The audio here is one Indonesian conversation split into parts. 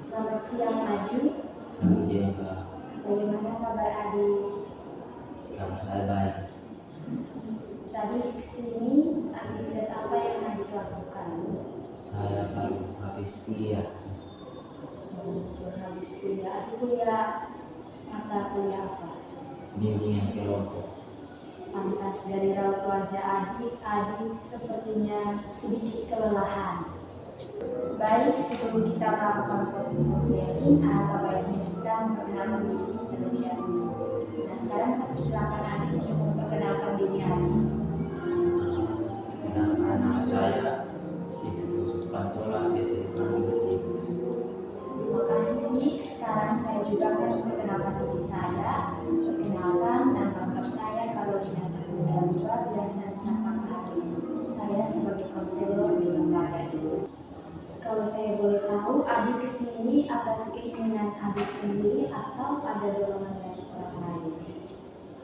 Selamat siang Adi. Selamat siang Kak. Bagaimana kabar Adi? Kabar saya baik. Tadi kesini aktivitas apa yang Adi lakukan? Saya baru habis kuliah. Baru habis kuliah. Adi kuliah mata kuliah apa? Bimbingan kelompok. Pantas dari raut wajah Adi sepertinya sedikit kelelahan. Baik, sebelum kita melakukan proses konseling, apa baiknya kita memperkenalkan diri terlebih dahulu. Nah, sekarang saya persilakan Adi untuk memperkenalkan diri Adi. Perkenalkan, nama saya Sixtus Pantola, biasa dipanggil Six. Terima kasih Sik. Sekarang saya juga akan memperkenalkan diri saya. Perkenalkan, nama lengkap saya Carolina Saputra, biasa disapa Kak Adi. Saya sebagai konselor di lembaga ini. Kalau saya boleh tahu, Adi kesini atas keinginan Adi sendiri atau ada dorongan dari orang lain?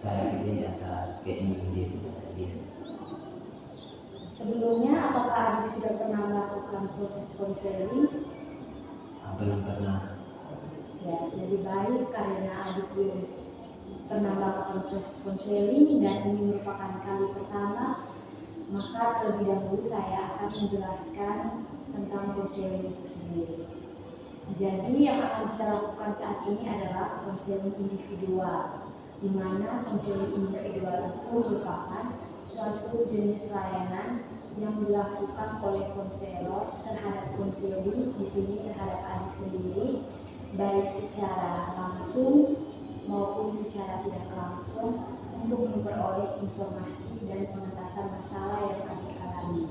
Saya kesini atas keinginan diri saya sendiri. Sebelumnya, apakah Adi sudah pernah melakukan proses konseling? Belum pernah. Ya, jadi baik karena Adi belum pernah melakukan proses konseling dan ini merupakan kali pertama, maka terlebih dahulu saya akan menjelaskan tentang konseling itu sendiri. Jadi yang akan kita lakukan saat ini adalah konseling individual, di mana konseling individual itu merupakan suatu jenis layanan yang dilakukan oleh konselor terhadap konseli, di sini terhadap adik sendiri, baik secara langsung maupun secara tidak langsung untuk memperoleh informasi dan pengentasan masalah yang adik alami.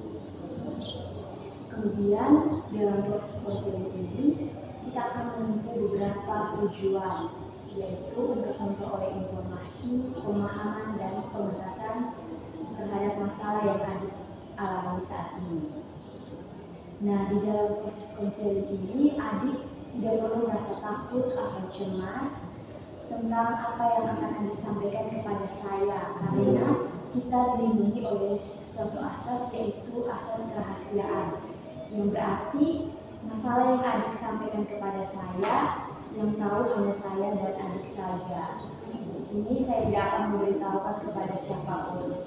Kemudian dalam proses konseling ini kita akan menempuh beberapa tujuan, yaitu untuk memperoleh informasi, pemahaman dan pengentasan terhadap masalah yang adik alami saat ini. Nah, di dalam proses konseling ini adik tidak perlu merasa takut atau cemas tentang apa yang akan Adi sampaikan kepada saya, karena kita dilindungi oleh suatu asas, yaitu asas kerahasiaan, yang berarti masalah yang adik sampaikan kepada saya yang tahu hanya saya dan adik saja. Di sini saya tidak akan memberitahukan kepada siapapun.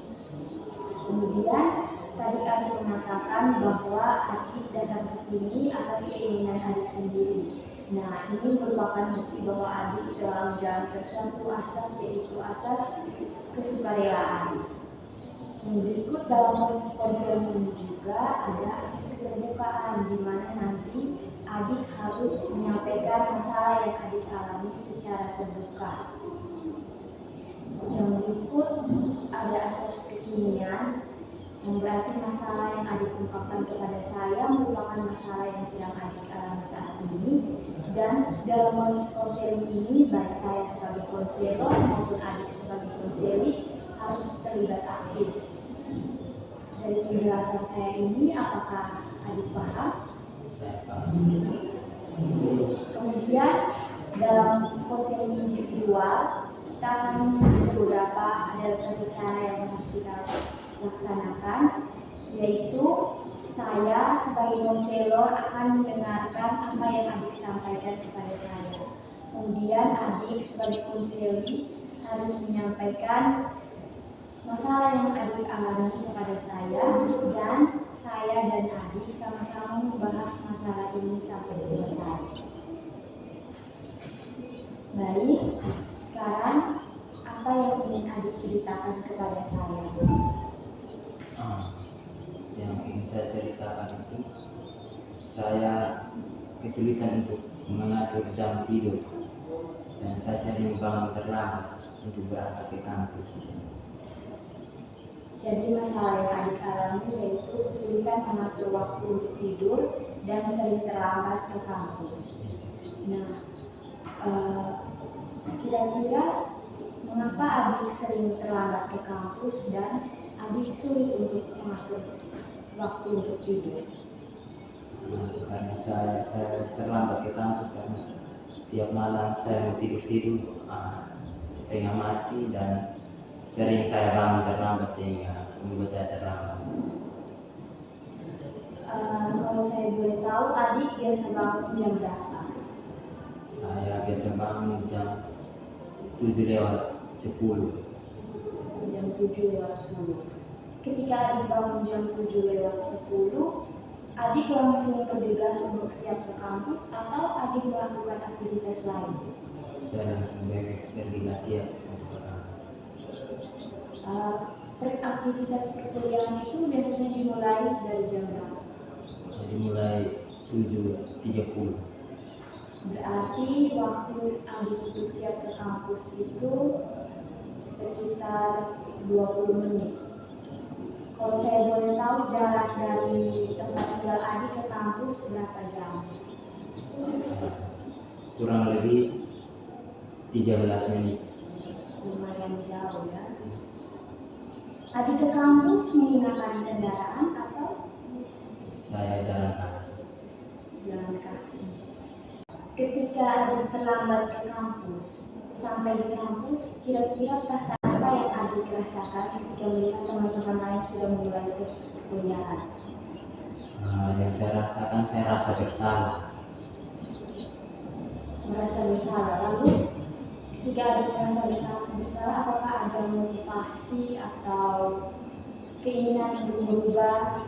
Kemudian tadi adik mengatakan bahwa adik datang ke sini atas keinginan adik sendiri. Nah, ini merupakan bukti bahwa adik telah menjalankan suatu asas, yaitu asas kesukarelaan. Yang berikut dalam proses konseling ini juga ada asas keterbukaan, di mana nanti adik harus menyampaikan masalah yang adik alami secara terbuka. Yang berikut ada asas kekinian, yang berarti masalah yang adik ungkapkan kepada saya merupakan masalah yang sedang adik alami saat ini, dan dalam proses konseling ini baik saya sebagai konselor maupun adik sebagai konseli harus terlibat aktif. Dari penjelasan saya ini, apakah adik paham? Saya paham. Kemudian dalam konseling individual kita akan beberapa cara yang harus kita laksanakan, yaitu saya sebagai konselor akan mendengarkan apa yang adik sampaikan kepada saya. Kemudian adik sebagai konseli harus menyampaikan masalah yang adik alami kepada saya, dan saya dan adik sama-sama membahas masalah ini sampai selesai. Baik, sekarang apa yang ingin adik ceritakan kepada saya? Yang ingin saya ceritakan itu, saya kesulitan untuk mengatur jam tidur dan saya sering bangun terlambat untuk berangkat ke kampus. Jadi masalah yang adik alami yaitu kesulitan mengatur waktu untuk tidur dan sering terlambat ke kampus. Nah, kira-kira mengapa adik sering terlambat ke kampus dan adik sulit untuk mengatur waktu untuk tidur? Karena saya terlambat ke kampus karena tiap malam saya mau tidur setengah mati dan sering saya bangun terlambat sehingga membaca terlambat. Kalau saya boleh tahu, adik biasa bangun jam berapa? Saya biasa bangun jam 7:10. Jam 7:10. Ketika adik bangun jam 7:10, adik langsung bergegas untuk siap ke kampus atau adik melakukan aktivitas lain? Saya langsung bergegas siap untuk ke kampus. Aktivitas perkuliahan itu biasanya dimulai dari jam berapa? Jadi mulai 7:30. Berarti waktu adik untuk siap ke kampus itu sekitar 20 menit. Kalau saya boleh tahu, jarak dari tempat tinggal adik ke kampus berapa jam? Kurang lebih 13 menit. Lumayan jauh ya. Adik ke kampus menggunakan kendaraan atau Saya jalan kaki. jalan kaki? Ketika adik terlambat ke kampus, sampai di kampus, kira-kira perasaan apa yang adik rasakan ketika melihat teman-teman lain sudah memulai proses perkuliahan? Yang saya rasakan, saya rasa bersalah. Merasa bersalah. Lalu ketika adik merasa bersalah, apakah ada motivasi atau keinginan untuk merubah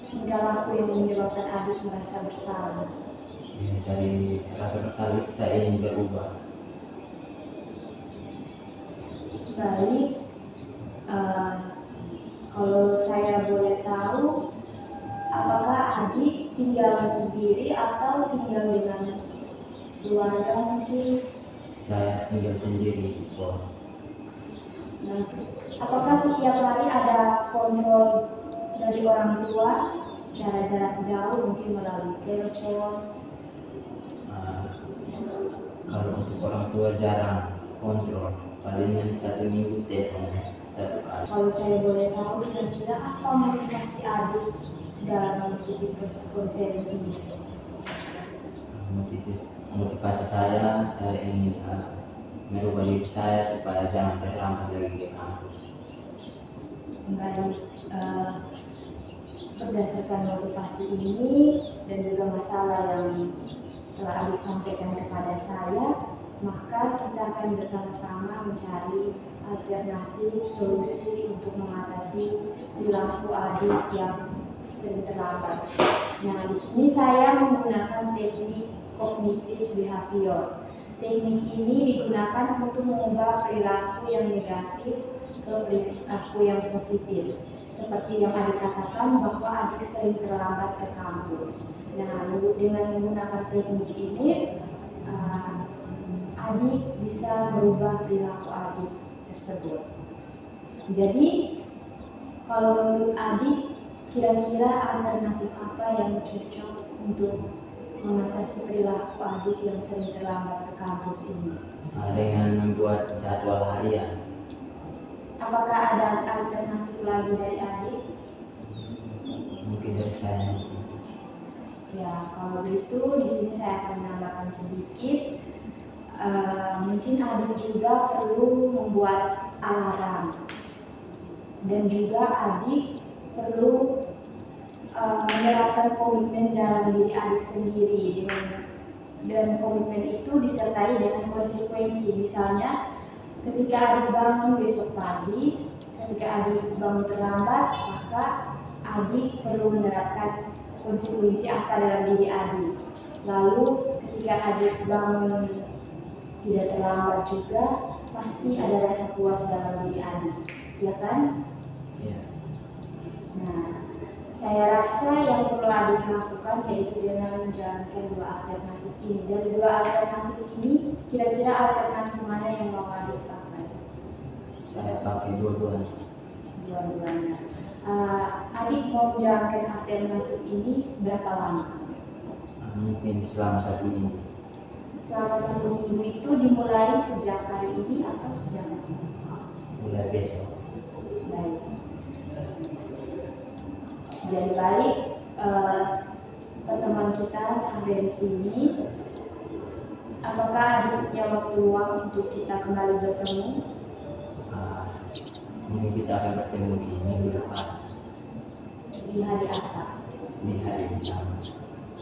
tingkah laku yang menyebabkan adik merasa bersalah? Ya, dari rasa bersalah itu saya ingin berubah. Baik, kalau saya boleh tahu, apakah adik tinggal sendiri atau tinggal dengan keluarga mungkin? Saya tinggal sendiri di kos. Nah, apakah setiap hari ada kontrol dari orang tua secara jarak jauh, mungkin melalui telepon? Kalau untuk orang tua jarang kontrol, palingan 1 minggu telepon 1 kali. Kalau saya boleh tahu, kira-kira apa motivasi adik dalam mengikuti proses konseling ini? Motivasi saya ingin merubah diri saya supaya jangan terlambat lagi ke kampus. Baik, berdasarkan motivasi ini dan juga masalah yang telah adik sampaikan kepada saya, maka kita akan bersama-sama mencari alternatif solusi untuk mengatasi perilaku adik yang sering terlambat. Nah, di sini saya menggunakan teknik kognitif behavior. Teknik ini digunakan untuk mengubah perilaku yang negatif ke perilaku yang positif. Seperti yang adik katakan bahwa adik sering terlambat ke kampus. Nah, dengan menggunakan teknik ini, adik bisa merubah perilaku adik tersebut. Jadi, kalau menurut adik, kira-kira alternatif apa yang cocok untuk mengatasi perilaku adik yang sering terlambat ke kampus ini? Dengan membuat jadwal harian. Apakah ada alternatif lagi dari adik? Mungkin dari saya. Ya, kalau begitu di sini saya akan menambahkan sedikit. Mungkin adik juga perlu membuat alarm, dan juga adik perlu menerapkan komitmen dalam diri adik sendiri, dan komitmen itu disertai dengan konsekuensi. Misalnya, ketika adik bangun besok pagi, ketika adik bangun terlambat, maka adik perlu menerapkan konsekuensi apa dalam diri adik. Lalu ketika adik bangun tidak terlambat juga, pasti ada rasa puas dalam diri adik, ya kan? Ya. Nah, saya rasa yang perlu adik lakukan yaitu dengan menjalankan 2 alternatif ini. Dari 2 alternatif ini, kira-kira alternatif mana yang mau adik pakai? Saya pakai dua-duanya. Dua-duanya. Adik mau menjalankan alternatif ini berapa lama? Mungkin selama 1 minggu. Selama 1 minggu itu dimulai sejak hari ini atau sejak kapan? Mulai besok. Baik. Jadi baik, pertemuan kita sampai di sini. Apakah adik punya waktu luang untuk kita kembali bertemu? Mungkin kita akan bertemu di minggu depan, Di hari apa? di hari yang sama,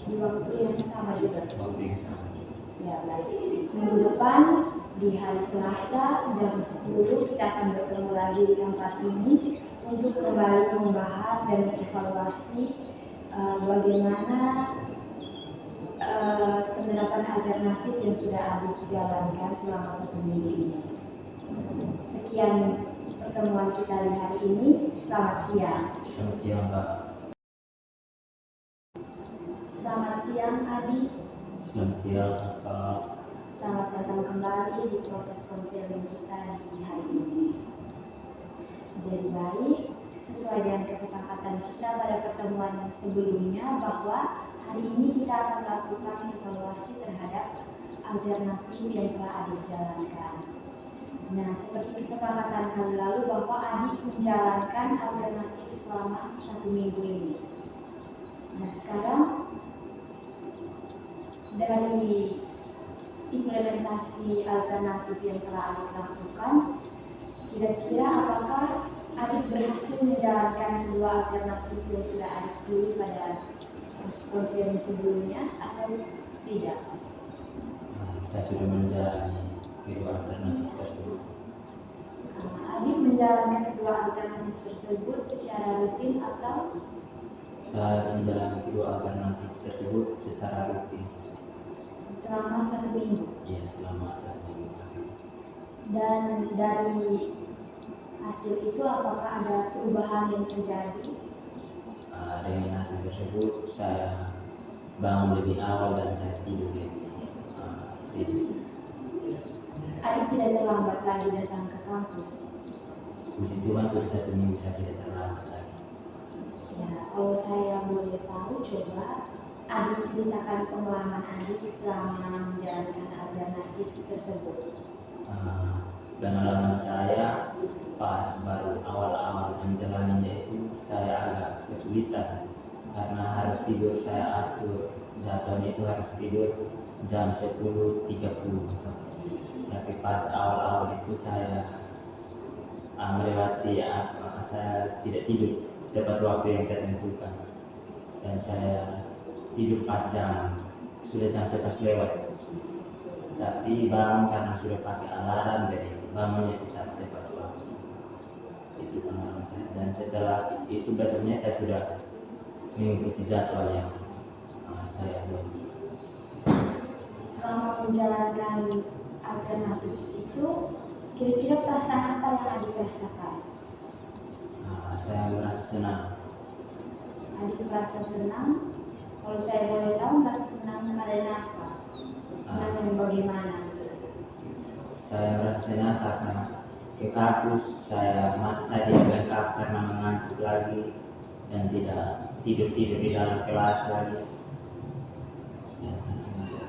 Di waktu yang sama juga. waktu yang sama. Ya, baik. Minggu depan di hari Selasa jam 10 kita akan bertemu lagi di tempat ini untuk kembali membahas dan mengevaluasi bagaimana penerapan alternatif yang sudah Adit jalankan selama 1 minggu ini. Sekian pertemuan kita di hari ini. Selamat siang. Selamat siang, Pak. Selamat siang, Adi. Selamat siang, Pak. Selamat datang kembali di proses konseling kita di hari ini. Jadi baik, sesuai dengan kesepakatan kita pada pertemuan sebelumnya bahwa hari ini kita akan melakukan evaluasi terhadap alternatif yang telah Adit jalankan. Nah, seperti kesepakatan kali lalu bahwa Adit menjalankan alternatif selama 1 minggu ini. Nah, sekarang dari implementasi alternatif yang telah Adit lakukan, kira-kira apakah Adit berhasil menjalankan kedua alternatif yang sudah Adit pilih pada proses konseling sebelumnya atau tidak? Saya sudah menjalani kedua alternatif tersebut. Adit menjalankan kedua alternatif tersebut secara rutin atau Saya menjalani kedua alternatif tersebut secara rutin. selama 1 minggu? Ya, selama 1 minggu. Dan dari hasil itu apakah ada perubahan yang terjadi? Dengan hasil tersebut saya bangun lebih awal dan saya tidur lebih sedikit. Adit tidak terlambat lagi datang ke kampus. Puji Tuhan sudah 1 minggu saya tidak terlambat lagi. Ya, kalau saya boleh tahu, coba Adit ceritakan pengalaman Adit selama menjalankan alternatif tersebut. Pengalaman saya pas baru awal-awal menjalaninya itu saya agak kesulitan karena harus tidur, saya atur jadwalnya itu harus tidur jam 10.30. Tapi pas awal-awal itu saya melewati saya tidak tidur tepat waktu yang saya tentukan dan saya tidur pas sudah jam 11 lewat, tapi bangun karena sudah pakai alarm jadi bangunnya tidak tepat waktu. Itu pengalaman saya, dan setelah itu besoknya saya sudah mengikuti jadwal yang saya buat. Selama menjalankan alternatif itu, kira-kira perasaan apa yang Adit rasakan? Saya merasa senang. Adit merasa senang. Kalau saya boleh tahu, merasa senang karena apa? Senang yang bagaimana? Saya merasa senang karena ke kampus, mata saya tidak bengkak karena mengantuk lagi dan tidak tidur di dalam kelas lagi. Ya,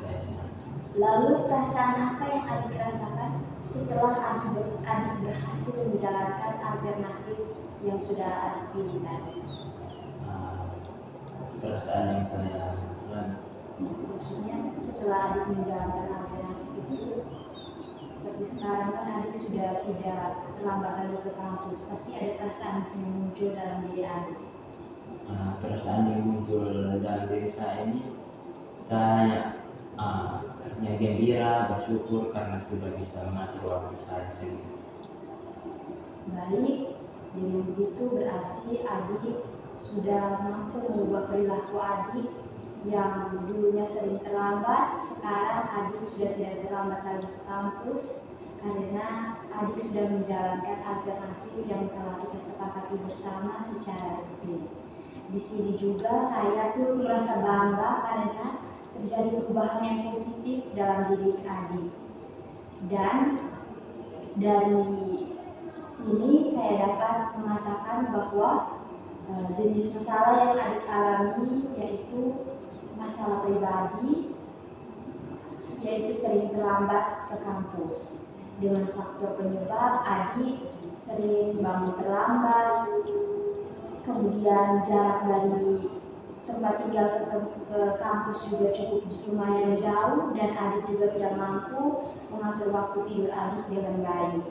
saya senang. Lalu perasaan apa yang Adit rasakan setelah Adit berhasil menjalankan alternatif yang sudah Adit pilih tadi? Perasaan yang saya alami. Maksudnya setelah Adit menjalankan alternatif itu, seperti sekarang kan Adit sudah tidak terlambat lagi ke kampus, pasti ada perasaan yang muncul dalam diri Adit. Perasaan yang muncul dalam diri saya ini, saya gembira, bersyukur karena sudah bisa mengatur waktu saya sendiri. Baik, dengan begitu berarti Adit sudah mampu mengubah perilaku Adit yang dulunya sering terlambat. Sekarang Adit sudah tidak terlambat lagi ke kampus karena Adit sudah menjalankan alternatif yang telah kita sepakati bersama secara rutin. Di sini juga saya tuh merasa bangga karena terjadi perubahan yang positif dalam diri Adit. Dan dari sini saya dapat mengatakan bahwa jenis masalah yang Adit alami yaitu masalah pribadi, yaitu sering terlambat ke kampus. Dengan faktor penyebab Adit sering bangun terlambat, kemudian jarak dari tempat tinggal ke kampus juga cukup lumayan jauh, dan Adit juga tidak mampu mengatur waktu tidur Adit dengan baik.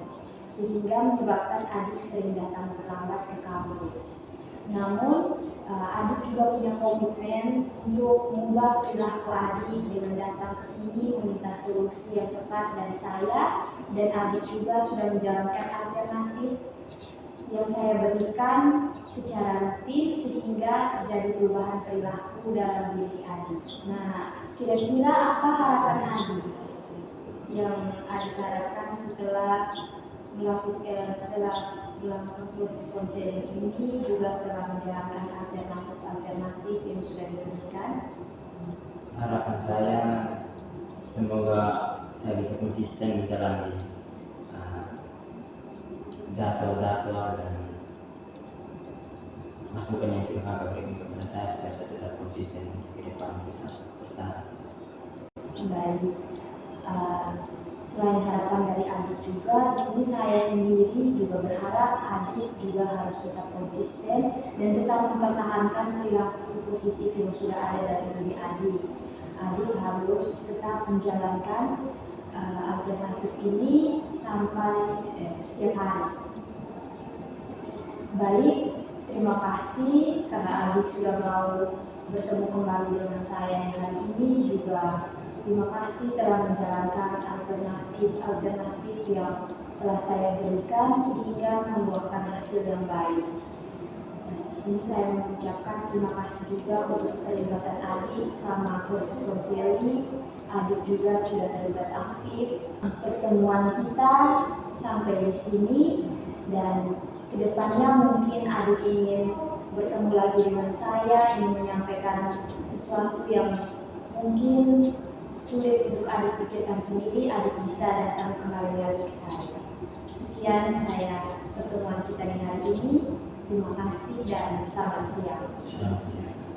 sehingga menyebabkan adik sering datang terlambat ke kampus. Namun, adik juga punya komitmen untuk mengubah perilaku adik dengan datang ke sini meminta solusi yang tepat dari saya, dan adik juga sudah menjalankan alternatif yang saya berikan secara rutin sehingga terjadi perubahan perilaku dalam diri adik. Nah, kira-kira apa harapan adik yang adik harapkan setelah melakukan proses konseling ini, juga telah menjalankan alternatif yang sudah diberikan? Harapan saya semoga saya bisa konsisten menjalani jadwal dan masukan yang sudah kakak berikan kepada saya supaya saya tetap konsisten untuk ke depan tetap bertahan. Baik, selain harapan dari adik juga, di sini saya sendiri juga berharap adik juga harus tetap konsisten dan tetap mempertahankan perilaku positif yang sudah ada dari diri adik. Adik harus tetap menjalankan alternatif ini sampai setiap hari. Baik, terima kasih karena adik sudah mau bertemu kembali dengan saya hari ini. Juga terima kasih telah menjalankan alternatif yang telah saya berikan sehingga membuahkan hasil yang baik. Di sini saya mengucapkan terima kasih juga untuk keterlibatan adik selama proses konseling. Adik juga sudah terlibat aktif. Pertemuan kita sampai di sini, dan kedepannya mungkin adik ingin bertemu lagi dengan saya, ingin menyampaikan sesuatu yang mungkin sulit untuk adik pikirkan sendiri, adik bisa datang kembali lagi ke saya. Sekian pertemuan kita di hari ini. Terima kasih dan selamat siang. Selamat siang.